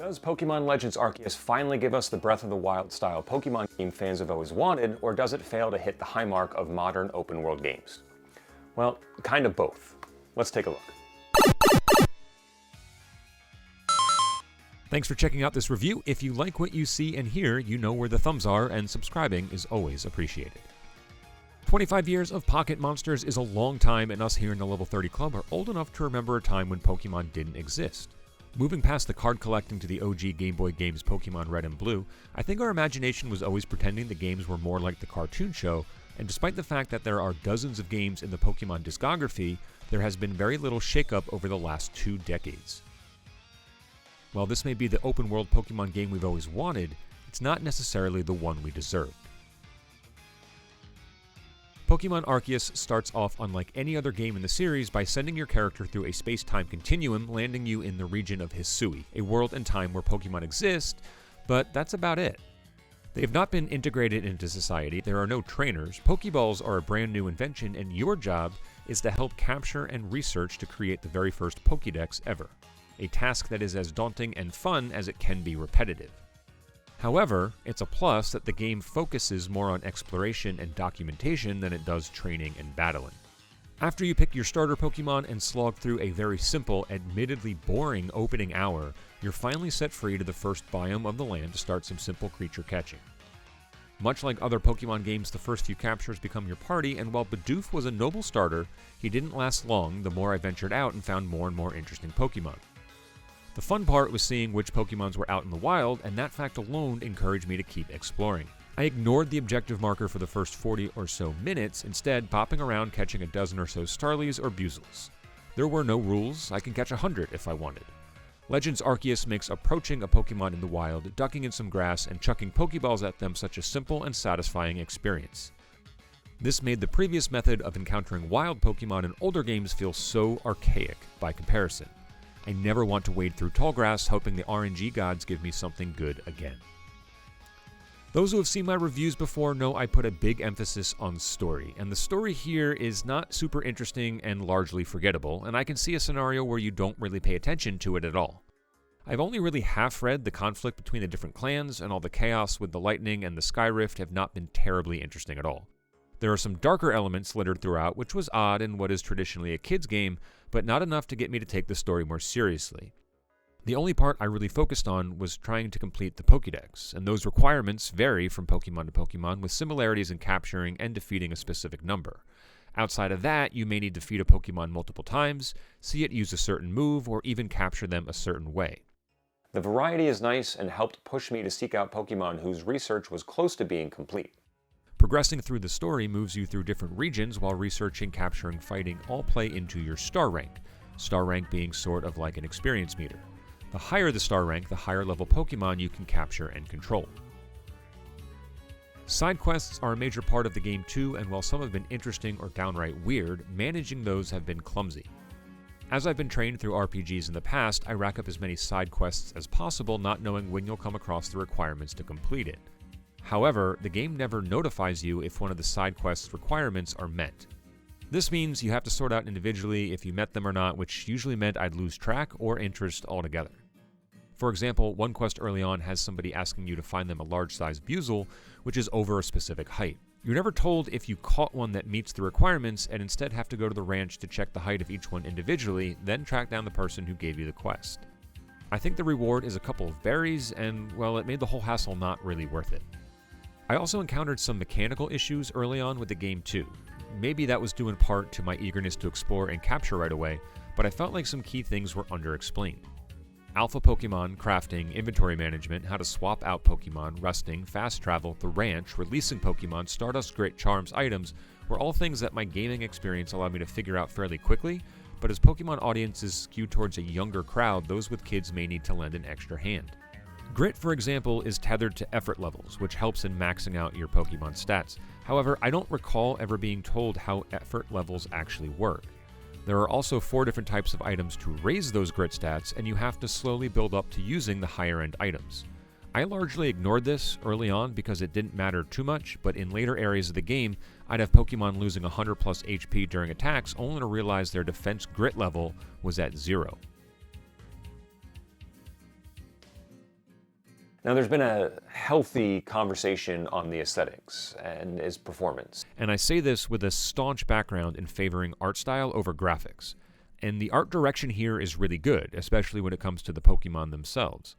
Does Pokemon Legends Arceus finally give us the Breath of the Wild style Pokemon game fans have always wanted, or does it fail to hit the high mark of modern open world games? Well, kind of both. Let's take a look. Thanks for checking out this review. If you like what you see and hear, you know where the thumbs are, and subscribing is always appreciated. 25 years of Pocket Monsters is a long time, and us here in the Level 30 Club are old enough to remember a time when Pokemon didn't exist. Moving past the card collecting to the OG Game Boy games Pokemon Red and Blue, I think our imagination was always pretending the games were more like the cartoon show, and despite the fact that there are dozens of games in the Pokemon discography, there has been very little shakeup over the last 2 decades. While this may be the open-world Pokemon game we've always wanted, it's not necessarily the one we deserved. Pokemon Arceus starts off unlike any other game in the series by sending your character through a space-time continuum, landing you in the region of Hisui, a world and time where Pokemon exist, but that's about it. They have not been integrated into society, there are no trainers, Pokeballs are a brand new invention, and your job is to help capture and research to create the very first Pokédex ever, a task that is as daunting and fun as it can be repetitive. However, it's a plus that the game focuses more on exploration and documentation than it does training and battling. After you pick your starter Pokemon and slog through a very simple, admittedly boring opening hour, you're finally set free to the first biome of the land to start some simple creature catching. Much like other Pokemon games, the first few captures become your party, and while Bidoof was a noble starter, he didn't last long the more I ventured out and found more and more interesting Pokemon. The fun part was seeing which Pokemons were out in the wild, and that fact alone encouraged me to keep exploring. I ignored the objective marker for the first 40 or so minutes, instead popping around catching a dozen or so Starlies or Buzels. There were no rules, I can catch 100 if I wanted. Legends Arceus makes approaching a Pokemon in the wild, ducking in some grass, and chucking Pokeballs at them such a simple and satisfying experience. This made the previous method of encountering wild Pokemon in older games feel so archaic by comparison. I never want to wade through tall grass hoping the RNG gods give me something good again. Those who have seen my reviews before know I put a big emphasis on story, and the story here is not super interesting and largely forgettable, and I can see a scenario where you don't really pay attention to it at all. I've only really half read the conflict between the different clans, and all the chaos with the lightning and the Sky Rift have not been terribly interesting at all. There are some darker elements littered throughout, which was odd in what is traditionally a kid's game, but not enough to get me to take the story more seriously. The only part I really focused on was trying to complete the Pokédex, and those requirements vary from Pokemon to Pokemon with similarities in capturing and defeating a specific number. Outside of that, you may need to feed a Pokemon multiple times, see it use a certain move, or even capture them a certain way. The variety is nice and helped push me to seek out Pokemon whose research was close to being complete. Progressing through the story moves you through different regions while researching, capturing, fighting all play into your star rank. Star rank being sort of like an experience meter. The higher the star rank, the higher level Pokemon you can capture and control. Side quests are a major part of the game too, and while some have been interesting or downright weird, managing those have been clumsy. As I've been trained through RPGs in the past, I rack up as many side quests as possible, not knowing when you'll come across the requirements to complete it. However, the game never notifies you if one of the side quest's requirements are met. This means you have to sort out individually if you met them or not, which usually meant I'd lose track or interest altogether. For example, one quest early on has somebody asking you to find them a large-sized Buzel, which is over a specific height. You're never told if you caught one that meets the requirements, and instead have to go to the ranch to check the height of each one individually, then track down the person who gave you the quest. I think the reward is a couple of berries, and, well, it made the whole hassle not really worth it. I also encountered some mechanical issues early on with the game too. Maybe that was due in part to my eagerness to explore and capture right away, but I felt like some key things were underexplained. Alpha Pokemon, crafting, inventory management, how to swap out Pokemon, resting, fast travel, the ranch, releasing Pokemon, Stardust Grit, Charms, items were all things that my gaming experience allowed me to figure out fairly quickly, but as Pokemon audiences skew towards a younger crowd, those with kids may need to lend an extra hand. Grit, for example, is tethered to effort levels, which helps in maxing out your Pokemon stats. However, I don't recall ever being told how effort levels actually work. There are also 4 different types of items to raise those Grit stats, and you have to slowly build up to using the higher-end items. I largely ignored this early on because it didn't matter too much, but in later areas of the game, I'd have Pokemon losing 100 plus HP during attacks only to realize their defense Grit level was at 0. Now, there's been a healthy conversation on the aesthetics and its performance. And I say this with a staunch background in favoring art style over graphics. And the art direction here is really good, especially when it comes to the Pokemon themselves.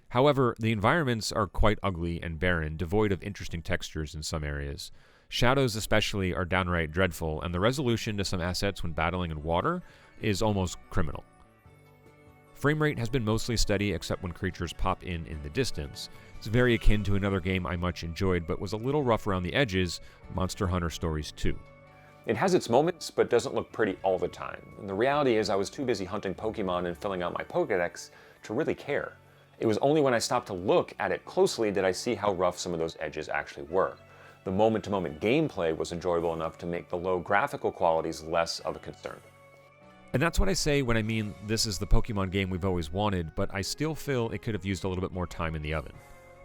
However, the environments are quite ugly and barren, devoid of interesting textures in some areas. Shadows especially are downright dreadful, and the resolution to some assets when battling in water is almost criminal. Frame rate has been mostly steady except when creatures pop in the distance. It's very akin to another game I much enjoyed but was a little rough around the edges, Monster Hunter Stories 2. It has its moments, but doesn't look pretty all the time. And the reality is I was too busy hunting Pokemon and filling out my Pokedex to really care. It was only when I stopped to look at it closely did I see how rough some of those edges actually were. The moment-to-moment gameplay was enjoyable enough to make the low graphical qualities less of a concern. And that's what I say when I mean this is the Pokemon game we've always wanted, but I still feel it could have used a little bit more time in the oven,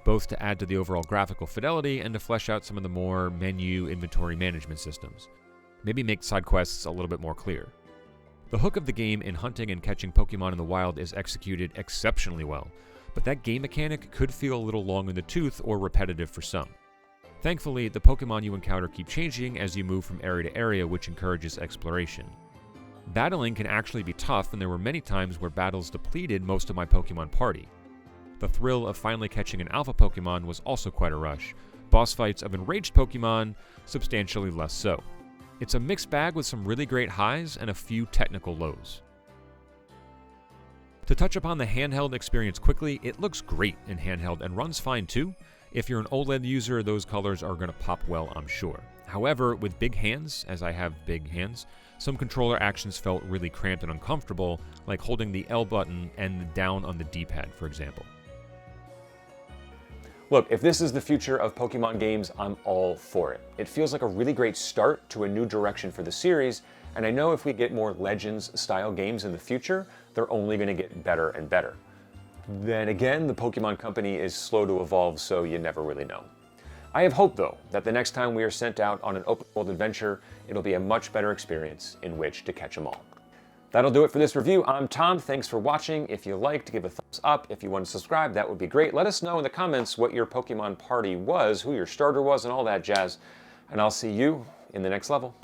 both to add to the overall graphical fidelity and to flesh out some of the more menu inventory management systems. Maybe make side quests a little bit more clear. The hook of the game in hunting and catching Pokemon in the wild is executed exceptionally well, but that game mechanic could feel a little long in the tooth or repetitive for some. Thankfully, the Pokemon you encounter keep changing as you move from area to area, which encourages exploration. Battling can actually be tough, and there were many times where battles depleted most of my Pokemon party. The thrill of finally catching an alpha Pokemon was also quite a rush. Boss fights of enraged Pokemon, substantially less so. It's a mixed bag with some really great highs and a few technical lows. To touch upon the handheld experience quickly, it looks great in handheld and runs fine too. If you're an OLED user, those colors are going to pop well, I'm sure. However, with big hands, as I have big hands, some controller actions felt really cramped and uncomfortable, like holding the L button and down on the D-pad, for example. Look, if this is the future of Pokemon games, I'm all for it. It feels like a really great start to a new direction for the series, and I know if we get more Legends-style games in the future, they're only going to get better and better. Then again, the Pokemon Company is slow to evolve, so you never really know. I have hope, though, that the next time we are sent out on an open-world adventure, it'll be a much better experience in which to catch them all. That'll do it for this review. I'm Tom. Thanks for watching. If you liked, give a thumbs up. If you want to subscribe, that would be great. Let us know in the comments what your Pokemon party was, who your starter was, and all that jazz. And I'll see you in the next level.